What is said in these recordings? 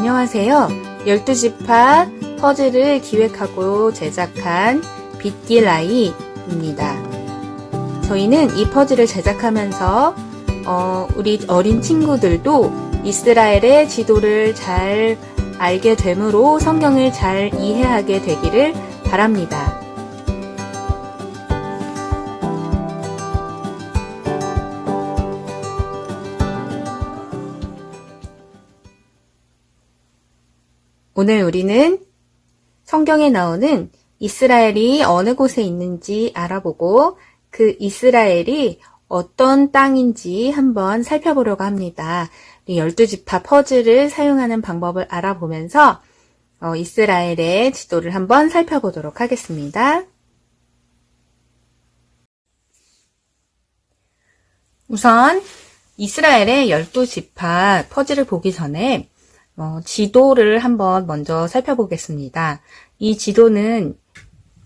안녕하세요. 12지파 퍼즐을 기획하고 제작한 빗길아이입니다. 저희는 이 퍼즐을 제작하면서 우리 어린 친구들도 이스라엘의 지도를 잘 알게 되므로 성경을 잘 이해하게 되기를 바랍니다. 오늘 우리는 성경에 나오는 이스라엘이 어느 곳에 있는지 알아보고 그 이스라엘이 어떤 땅인지 한번 살펴보려고 합니다. 12지파 퍼즐을 사용하는 방법을 알아보면서 이스라엘의 지도를 한번 살펴보도록 하겠습니다. 우선 이스라엘의 12지파 퍼즐을 보기 전에 지도를 한번 먼저 살펴보겠습니다. 이 지도는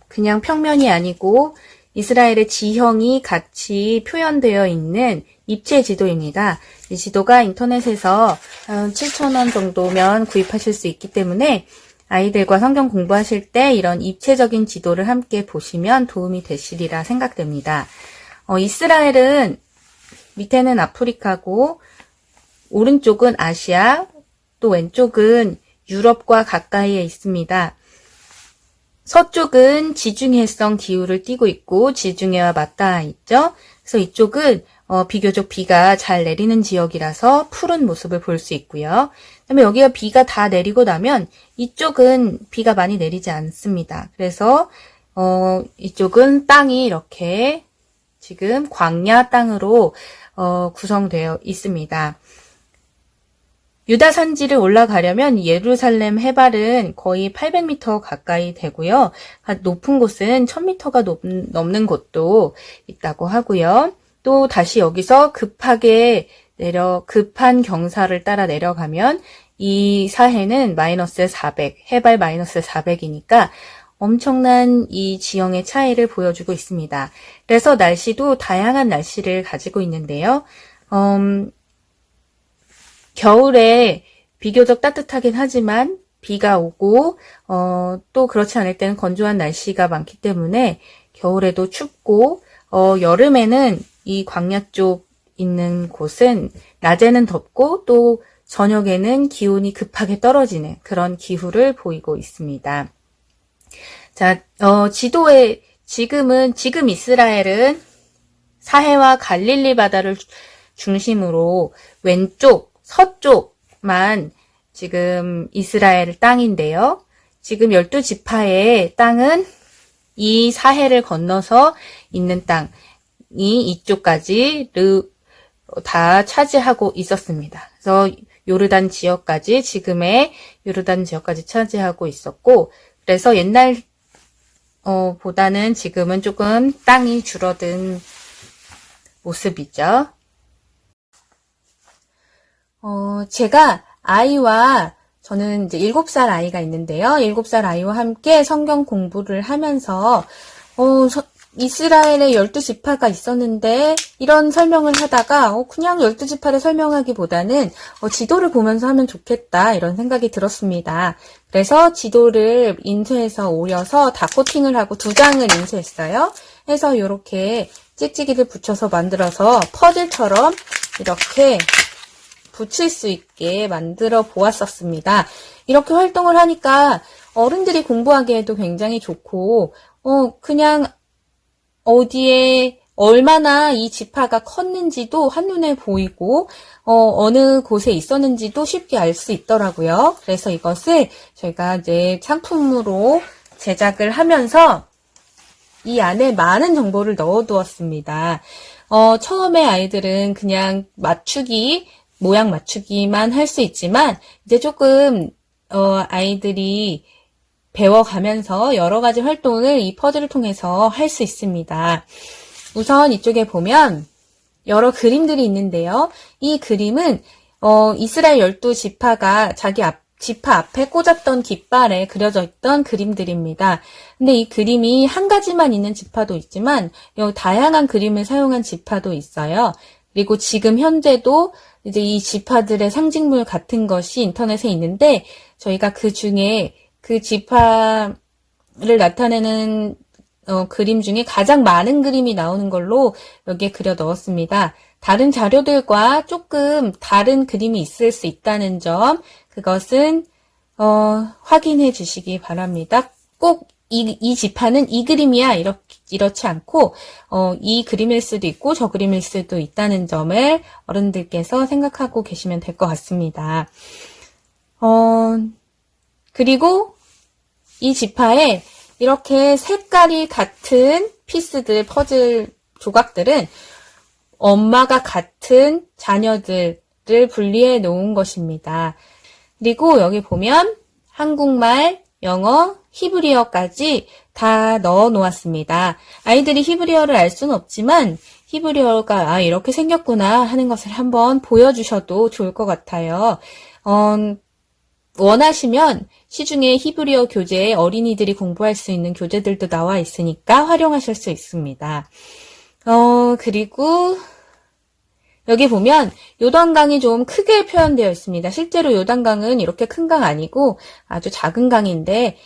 그냥 평면이 아니고 이스라엘의 지형이 같이 표현되어 있는 입체 지도입니다. 이 지도가 인터넷에서 7,000원 정도면 구입하실 수 있기 때문에 아이들과 성경 공부하실 때 이런 입체적인 지도를 함께 보시면 도움이 되시리라 생각됩니다. 이스라엘은 밑에는 아프리카고 오른쪽은 아시아, 또 왼쪽은 유럽과 가까이에 있습니다. 서쪽은 지중해성 기후를 띠고 있고 지중해와 맞닿아 있죠. 그래서 이쪽은 비교적 비가 잘 내리는 지역이라서 푸른 모습을 볼 수 있고요. 그다음에 여기가 비가 다 내리고 나면 이쪽은 비가 많이 내리지 않습니다. 그래서 이쪽은 땅이 이렇게 지금 광야 땅으로 구성되어 있습니다. 유다 산지를 올라가려면 예루살렘 해발은 거의 800m 가까이 되고요. 높은 곳은 1000m가 넘는 곳도 있다고 하고요. 또 다시 여기서 급한 경사를 따라 내려가면 이 사해는 마이너스 400, 해발 마이너스 400이니까 엄청난 이 지형의 차이를 보여주고 있습니다. 그래서 날씨도 다양한 날씨를 가지고 있는데요. 겨울에 비교적 따뜻하긴 하지만 비가 오고 또 그렇지 않을 때는 건조한 날씨가 많기 때문에 겨울에도 춥고 여름에는 이 광야 쪽 있는 곳은 낮에는 덥고 또 저녁에는 기온이 급하게 떨어지는 그런 기후를 보이고 있습니다. 자, 지도에 지금 이스라엘은 사해와 갈릴리 바다를 중심으로 왼쪽 서쪽만 지금 이스라엘 땅인데요. 지금 12지파의 땅은 이 사해를 건너서 있는 땅이 이쪽까지 다 차지하고 있었습니다. 그래서 요르단 지역까지 지금의 요르단 지역까지 차지하고 있었고 그래서 옛날 보다는 지금은 조금 땅이 줄어든 모습이죠. 제가 저는 이제 7살 아이가 있는데요. 7살 아이와 함께 성경 공부를 하면서, 이스라엘에 12지파가 있었는데, 이런 설명을 하다가, 그냥 12지파를 설명하기보다는, 지도를 보면서 하면 좋겠다, 이런 생각이 들었습니다. 그래서 지도를 인쇄해서 오려서 다 코팅을 하고 2장을 인쇄했어요. 해서 이렇게 찍찍이를 붙여서 만들어서 퍼즐처럼 이렇게 붙일 수 있게 만들어 보았었습니다. 이렇게 활동을 하니까 어른들이 공부하기에도 굉장히 좋고 그냥 어디에 얼마나 이 지파가 컸는지도 한눈에 보이고 어느 곳에 있었는지도 쉽게 알 수 있더라고요. 그래서 이것을 저희가 이제 상품으로 제작을 하면서 이 안에 많은 정보를 넣어두었습니다. 처음에 아이들은 그냥 모양 맞추기만 할 수 있지만 이제 조금 아이들이 배워가면서 여러 가지 활동을 이 퍼즐을 통해서 할 수 있습니다. 우선 이쪽에 보면 여러 그림들이 있는데요. 이 그림은 이스라엘 12지파가 자기 지파 앞에 꽂았던 깃발에 그려져 있던 그림들입니다. 근데 이 그림이 한 가지만 있는 지파도 있지만 다양한 그림을 사용한 지파도 있어요. 그리고 지금 현재도 이제 이 지파들의 상징물 같은 것이 인터넷에 있는데 저희가 그 중에 그 지파를 나타내는 그림 중에 가장 많은 그림이 나오는 걸로 여기에 그려 넣었습니다. 다른 자료들과 조금 다른 그림이 있을 수 있다는 점, 그것은 확인해 주시기 바랍니다. 꼭 이 지파는 이 그림이야 이렇지 않고 이 그림일 수도 있고 저 그림일 수도 있다는 점을 어른들께서 생각하고 계시면 될 것 같습니다. 그리고 이 지파에 이렇게 색깔이 같은 피스들, 퍼즐 조각들은 엄마가 같은 자녀들을 분리해 놓은 것입니다. 그리고 여기 보면 한국말, 영어, 히브리어까지 다 넣어 놓았습니다. 아이들이 히브리어를 알 수는 없지만 히브리어가 이렇게 생겼구나 하는 것을 한번 보여주셔도 좋을 것 같아요. 원하시면 시중에 히브리어 교재에 어린이들이 공부할 수 있는 교재들도 나와 있으니까 활용하실 수 있습니다. 그리고 여기 보면 요단강이 좀 크게 표현되어 있습니다. 실제로 요단강은 이렇게 큰 강 아니고 아주 작은 강인데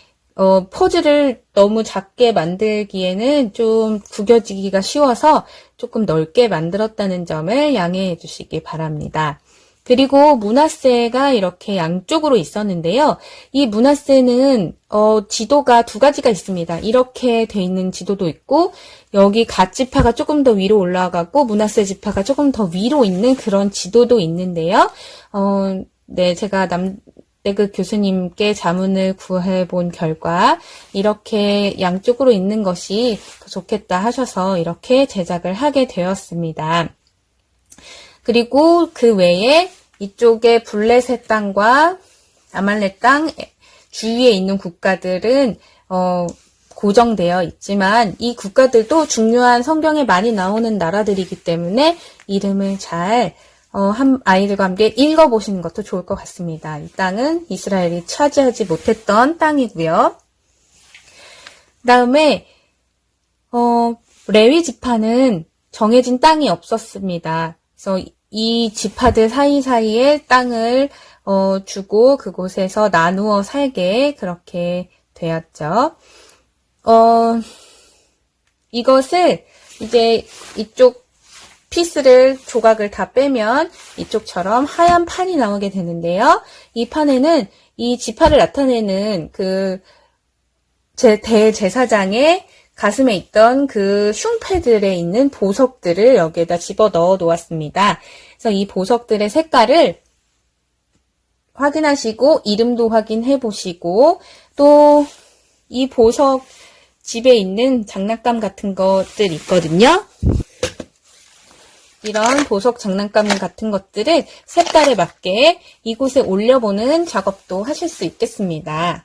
퍼즐을 너무 작게 만들기에는 좀 구겨지기가 쉬워서 조금 넓게 만들었다는 점을 양해해 주시기 바랍니다. 그리고 문화세가 이렇게 양쪽으로 있었는데요. 이 문화세는 지도가 두 가지가 있습니다. 이렇게 돼 있는 지도도 있고 여기 갓 지파가 조금 더 위로 올라가고 문화세 지파가 조금 더 위로 있는 그런 지도도 있는데요. 네, 제가 남대극 교수님께 자문을 구해본 결과 이렇게 양쪽으로 있는 것이 더 좋겠다 하셔서 이렇게 제작을 하게 되었습니다. 그리고 그 외에 이쪽에 블레셋 땅과 아말렉 땅 주위에 있는 국가들은 고정되어 있지만 이 국가들도 중요한 성경에 많이 나오는 나라들이기 때문에 이름을 잘 아이들과 함께 읽어보시는 것도 좋을 것 같습니다. 이 땅은 이스라엘이 차지하지 못했던 땅이고요. 다음에 레위 지파는 정해진 땅이 없었습니다. 그래서 이 지파들 사이사이에 땅을 주고 그곳에서 나누어 살게 그렇게 되었죠. 이것을 이제 이쪽 피스를 조각을 다 빼면 이쪽처럼 하얀 판이 나오게 되는데요. 이 판에는 이 지파를 나타내는 그 대제사장의 가슴에 있던 그 흉패들에 있는 보석들을 여기에다 집어 넣어 놓았습니다. 그래서 이 보석들의 색깔을 확인하시고 이름도 확인해 보시고 또 이 보석 집에 있는 장난감 같은 것들 있거든요. 이런 보석 장난감 같은 것들을 색깔에 맞게 이곳에 올려보는 작업도 하실 수 있겠습니다.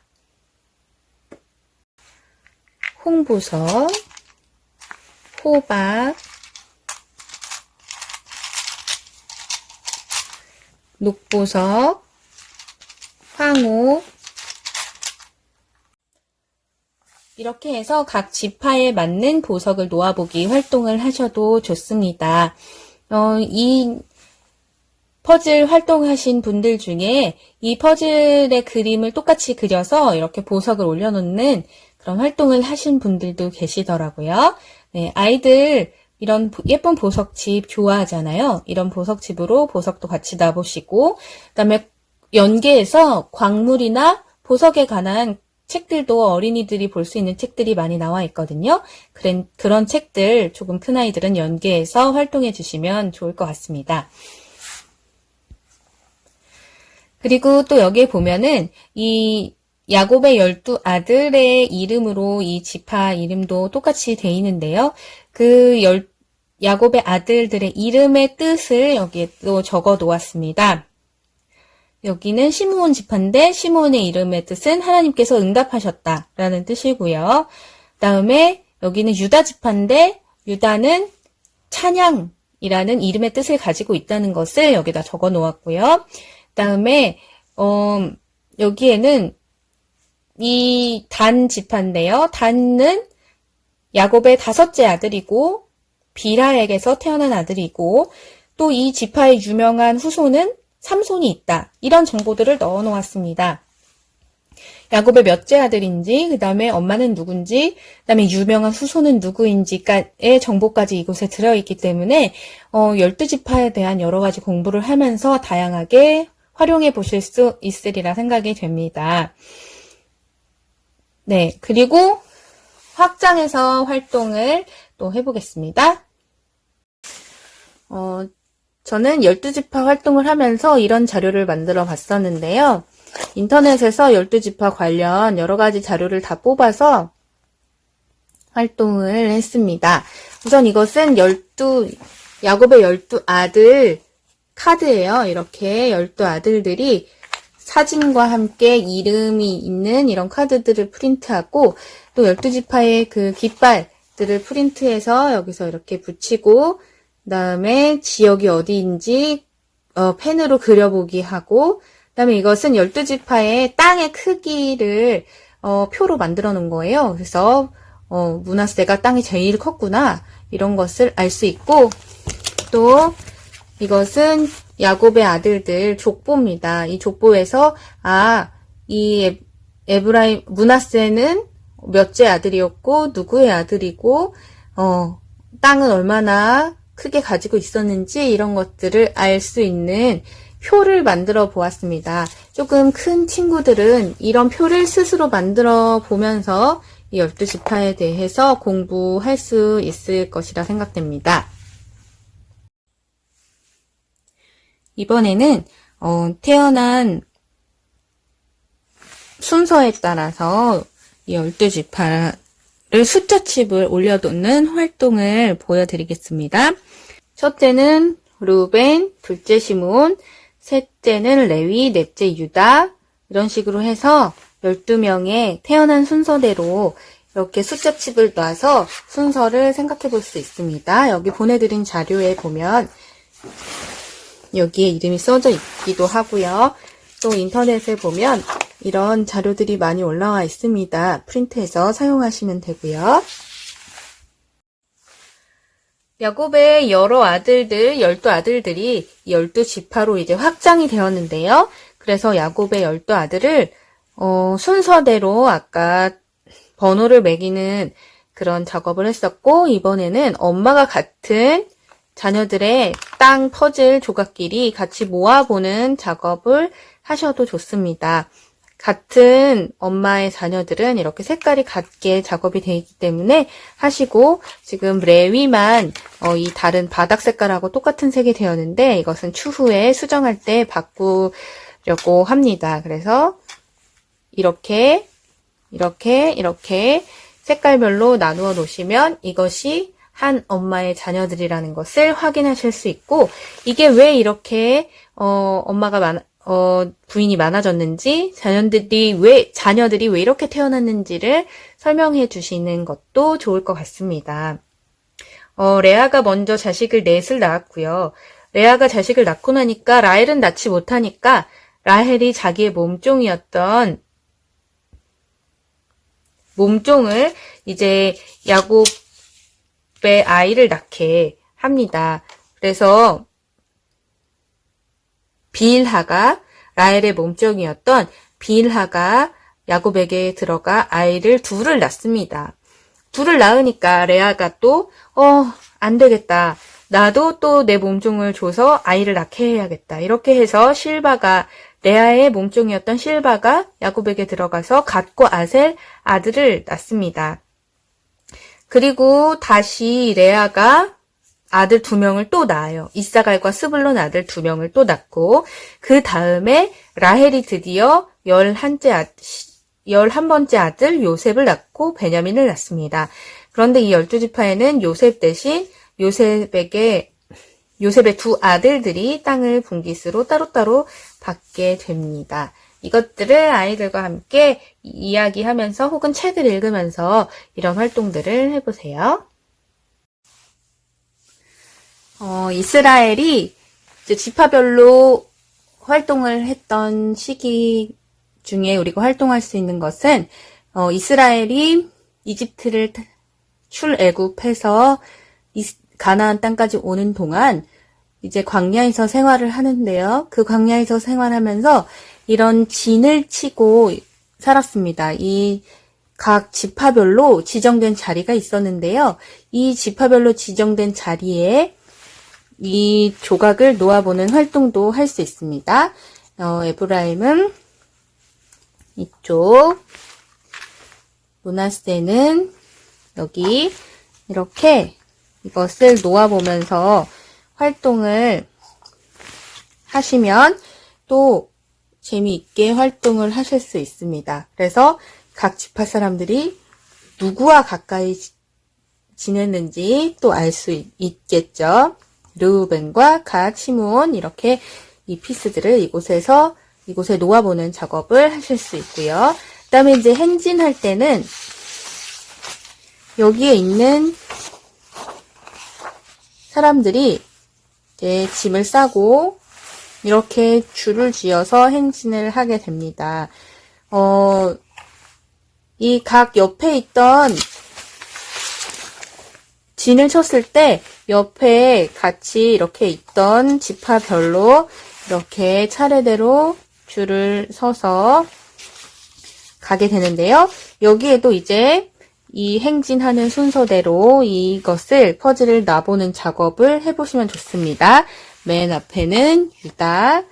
홍보석, 호박, 녹보석, 황호 이렇게 해서 각 지파에 맞는 보석을 놓아보기 활동을 하셔도 좋습니다. 이 퍼즐 활동하신 분들 중에 이 퍼즐의 그림을 똑같이 그려서 이렇게 보석을 올려놓는 그런 활동을 하신 분들도 계시더라고요. 네, 아이들 이런 예쁜 보석집 좋아하잖아요. 이런 보석집으로 보석도 같이 놔보시고 그다음에 연계해서 광물이나 보석에 관한 책들도 어린이들이 볼 수 있는 책들이 많이 나와 있거든요. 그런 책들 조금 큰 아이들은 연계해서 활동해 주시면 좋을 것 같습니다. 그리고 또 여기에 보면은 이 야곱의 12아들의 이름으로 이 지파 이름도 똑같이 돼 있는데요. 야곱의 아들들의 이름의 뜻을 여기에 또 적어 놓았습니다. 여기는 시므온 지파인데 시므온의 이름의 뜻은 하나님께서 응답하셨다라는 뜻이고요. 다음에 여기는 유다 지파인데 유다는 찬양이라는 이름의 뜻을 가지고 있다는 것을 여기다 적어 놓았고요. 다음에 여기에는 이 단 지파인데요. 단은 야곱의 5째 아들이고 빌하에게서 태어난 아들이고 또 이 지파의 유명한 후손은 삼손이 있다. 이런 정보들을 넣어 놓았습니다. 야곱의 몇째 아들인지, 그 다음에 엄마는 누군지, 그 다음에 유명한 후손은 누구인지의 정보까지 이곳에 들어있기 때문에 12지파에 대한 여러 가지 공부를 하면서 다양하게 활용해 보실 수 있으리라 생각이 됩니다. 네, 그리고 확장해서 활동을 또 해보겠습니다. 저는 12지파 활동을 하면서 이런 자료를 만들어 봤었는데요. 인터넷에서 12지파 관련 여러 가지 자료를 다 뽑아서 활동을 했습니다. 우선 이것은 야곱의 12아들 카드예요. 이렇게 12아들들이 사진과 함께 이름이 있는 이런 카드들을 프린트하고 또 12지파의 그 깃발들을 프린트해서 여기서 이렇게 붙이고 그 다음에 지역이 어디인지 펜으로 그려보기 하고 그 다음에 이것은 12지파의 땅의 크기를 표로 만들어 놓은 거예요. 그래서 므낫세가 땅이 제일 컸구나 이런 것을 알 수 있고 또 이것은 야곱의 아들들 족보입니다. 이 족보에서 이 므낫세는 몇째 아들이었고 누구의 아들이고 땅은 얼마나 크게 가지고 있었는지 이런 것들을 알 수 있는 표를 만들어 보았습니다. 조금 큰 친구들은 이런 표를 스스로 만들어 보면서 이 12지파에 대해서 공부할 수 있을 것이라 생각됩니다. 이번에는 태어난 순서에 따라서 이 12지파를 숫자칩을 올려놓는 활동을 보여드리겠습니다. 첫째는 루벤, 둘째 시므온, 셋째는 레위, 넷째 유다 이런 식으로 해서 12명의 태어난 순서대로 이렇게 숫자칩을 놔서 순서를 생각해 볼 수 있습니다. 여기 보내드린 자료에 보면 여기에 이름이 써져 있기도 하고요. 또 인터넷에 보면 이런 자료들이 많이 올라와 있습니다. 프린트해서 사용하시면 되고요. 야곱의 여러 아들들, 12아들들이 12지파로 이제 확장이 되었는데요. 그래서 야곱의 12아들을 순서대로 아까 번호를 매기는 그런 작업을 했었고 이번에는 엄마가 같은 자녀들의 땅 퍼즐 조각끼리 같이 모아보는 작업을 하셔도 좋습니다. 같은 엄마의 자녀들은 이렇게 색깔이 같게 작업이 되어 있기 때문에 하시고 지금 레위만 이 다른 바닥 색깔하고 똑같은 색이 되었는데 이것은 추후에 수정할 때 바꾸려고 합니다. 그래서 이렇게 색깔별로 나누어 놓으시면 이것이 한 엄마의 자녀들이라는 것을 확인하실 수 있고 이게 왜 이렇게 부인이 많아졌는지 자녀들이 왜 이렇게 태어났는지를 설명해 주시는 것도 좋을 것 같습니다. 레아가 먼저 자식을 넷을 낳았고요. 레아가 자식을 낳고 나니까 라헬은 낳지 못하니까 라헬이 자기의 몸종이었던 몸종을 이제 야곱의 아이를 낳게 합니다. 그래서 빌하가 라헬의 몸종이었던 빌하가 야곱에게 들어가 아이를 둘을 낳습니다. 둘을 낳으니까 레아가 또 안 되겠다. 나도 또 내 몸종을 줘서 아이를 낳게 해야겠다. 이렇게 해서 레아의 몸종이었던 실바가 야곱에게 들어가서 갓과 아셀 아들을 낳습니다. 그리고 다시 레아가 아들 2명을 또 낳아요. 이사갈과 스불론 아들 2명을 또 낳고 그 다음에 라헬이 드디어 11번째 아들 요셉을 낳고 베냐민을 낳습니다. 그런데 이 12지파에는 요셉 대신 요셉의 2 아들들이 땅을 분깃으로 따로따로 받게 됩니다. 이것들을 아이들과 함께 이야기하면서 혹은 책을 읽으면서 이런 활동들을 해보세요. 이스라엘이 이제 지파별로 활동을 했던 시기 중에 우리가 활동할 수 있는 것은 이스라엘이 이집트를 출애굽해서 가나안 땅까지 오는 동안 이제 광야에서 생활을 하는데요. 그 광야에서 생활하면서 이런 진을 치고 살았습니다. 이 각 지파별로 지정된 자리가 있었는데요. 이 지파별로 지정된 자리에 이 조각을 놓아보는 활동도 할 수 있습니다. 에브라임은 이쪽, 므낫세는 여기 이렇게 이것을 놓아보면서 활동을 하시면 또 재미있게 활동을 하실 수 있습니다. 그래서 각 지파 사람들이 누구와 가까이 지냈는지 또 알 수 있겠죠. 르우벤과 갓, 시므온 이렇게 이 피스들을 이곳에 놓아보는 작업을 하실 수 있고요. 그 다음에 이제 행진할 때는 여기에 있는 사람들이 이제 짐을 싸고 이렇게 줄을 지어서 행진을 하게 됩니다. 이 각 옆에 있던 진을 쳤을 때 옆에 같이 이렇게 있던 지파별로 이렇게 차례대로 줄을 서서 가게 되는데요. 여기에도 이제 이 행진하는 순서대로 이것을 퍼즐을 놔보는 작업을 해보시면 좋습니다. 맨 앞에는 유다, 그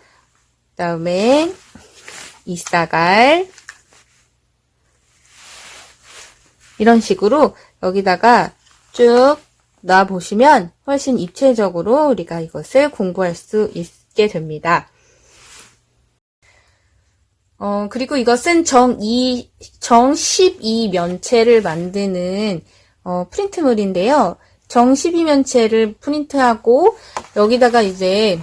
다음에 이사갈, 이런 식으로 여기다가 쭉 놔보시면 훨씬 입체적으로 우리가 이것을 공부할 수 있게 됩니다. 그리고 이것은 정 12면체를 만드는 프린트물인데요. 정 12면체를 프린트하고 여기다가 이제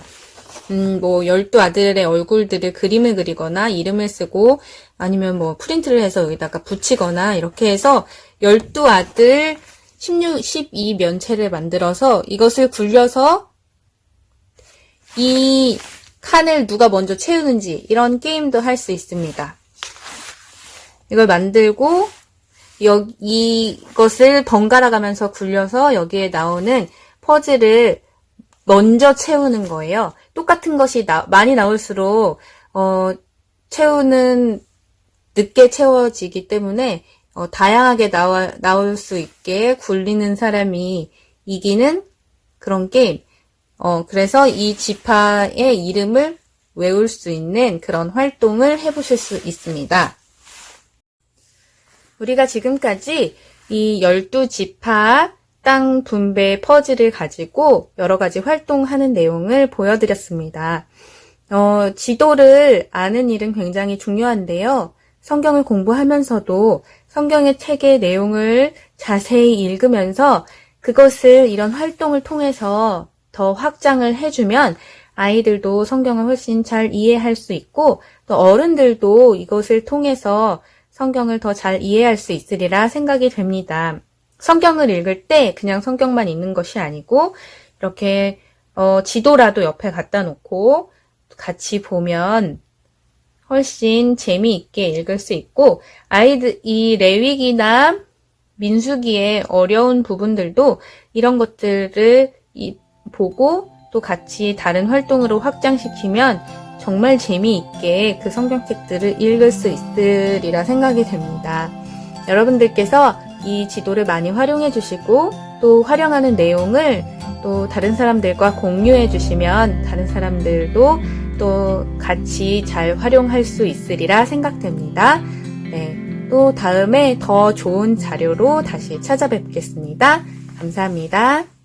뭐 12아들의 얼굴들을 그림을 그리거나 이름을 쓰고 아니면 뭐 프린트를 해서 여기다가 붙이거나 이렇게 해서 12아들 12면체를 만들어서 이것을 굴려서 이 칸을 누가 먼저 채우는지 이런 게임도 할 수 있습니다. 이걸 만들고 이것을 번갈아 가면서 굴려서 여기에 나오는 퍼즐을 먼저 채우는 거예요. 똑같은 것이 많이 나올수록 늦게 채워지기 때문에 다양하게 나올 수 있게 굴리는 사람이 이기는 그런 게임. 그래서 이 지파의 이름을 외울 수 있는 그런 활동을 해보실 수 있습니다. 우리가 지금까지 이 12지파 땅 분배 퍼즐을 가지고 여러 가지 활동하는 내용을 보여드렸습니다. 지도를 아는 일은 굉장히 중요한데요. 성경을 공부하면서도 성경의 책의 내용을 자세히 읽으면서 그것을 이런 활동을 통해서 더 확장을 해주면 아이들도 성경을 훨씬 잘 이해할 수 있고 또 어른들도 이것을 통해서 성경을 더 잘 이해할 수 있으리라 생각이 됩니다. 성경을 읽을 때 그냥 성경만 읽는 것이 아니고 이렇게 지도라도 옆에 갖다 놓고 같이 보면 훨씬 재미있게 읽을 수 있고 이 레위기나 민수기의 어려운 부분들도 이런 것들을 보고 또 같이 다른 활동으로 확장시키면 정말 재미있게 그 성경책들을 읽을 수 있으리라 생각이 됩니다. 여러분들께서 이 지도를 많이 활용해 주시고 또 활용하는 내용을 또 다른 사람들과 공유해 주시면 다른 사람들도 또 같이 잘 활용할 수 있으리라 생각됩니다. 네, 또 다음에 더 좋은 자료로 다시 찾아뵙겠습니다. 감사합니다.